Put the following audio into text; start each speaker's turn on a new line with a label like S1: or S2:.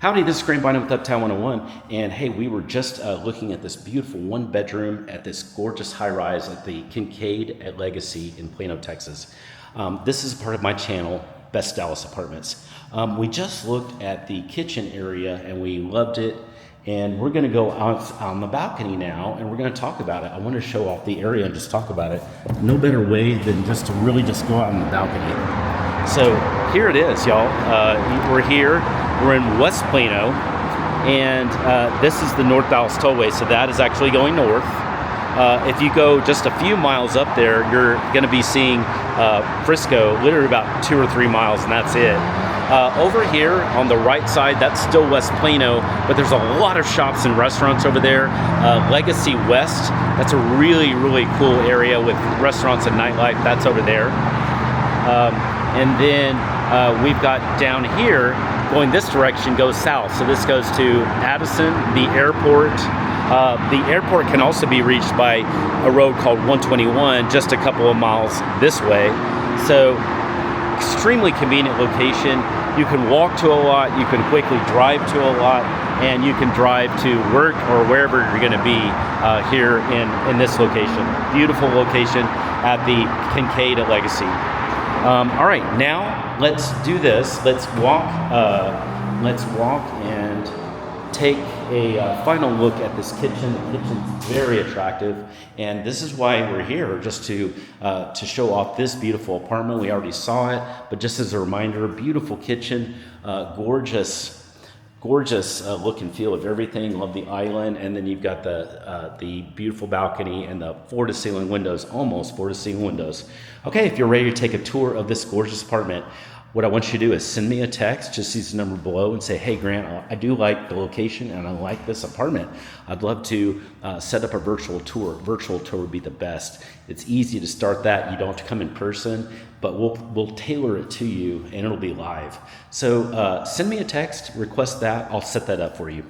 S1: Howdy, this is Grant Bynum with Uptown 101, and hey, we were just looking at this beautiful one-bedroom at this gorgeous high-rise at the Kincaid at Legacy in Plano, Texas. This is part of my channel, Best Dallas Apartments. We just looked at the kitchen area and we loved it, and we're going to go out on the balcony now and we're going to talk about it. I want to show off the area and just talk about it. No better way than just to really just go out on the balcony. So here it is, y'all. We're here. We're in West Plano, and this is the North Dallas Tollway, so that is actually going north. If you go just a few miles up there, you're going to be seeing Frisco, literally about 2 or 3 miles, and that's it. Over here on the right side, that's still West Plano, but there's a lot of shops and restaurants over there. Legacy West, that's a really, really cool area with restaurants and nightlife. That's over there. And then we've got down here, going this direction goes south. So this goes to Addison, the airport. The airport can also be reached by a road called 121, just a couple of miles this way. So extremely convenient location. You can walk to a lot, you can quickly drive to a lot, and you can drive to work or wherever you're going to be here in this location. Beautiful location at the Kincaid at Legacy. All right, now let's do this. Let's walk and take a final look at this kitchen. The kitchen's very attractive, and this is why we're here, just to show off this beautiful apartment. We already saw it, but just as a reminder, beautiful kitchen, gorgeous look and feel of everything. Love the island, and then you've got the beautiful balcony and the floor-to-ceiling windows, almost floor-to-ceiling windows. Okay, if you're ready to take a tour of this gorgeous apartment, what I want you to do is send me a text, just use the number below, and say, hey, Grant, I do like the location and I like this apartment. I'd love to set up a virtual tour. Virtual tour would be the best. It's easy to start that. You don't have to come in person, but we'll tailor it to you and it'll be live. So send me a text, request that. I'll set that up for you.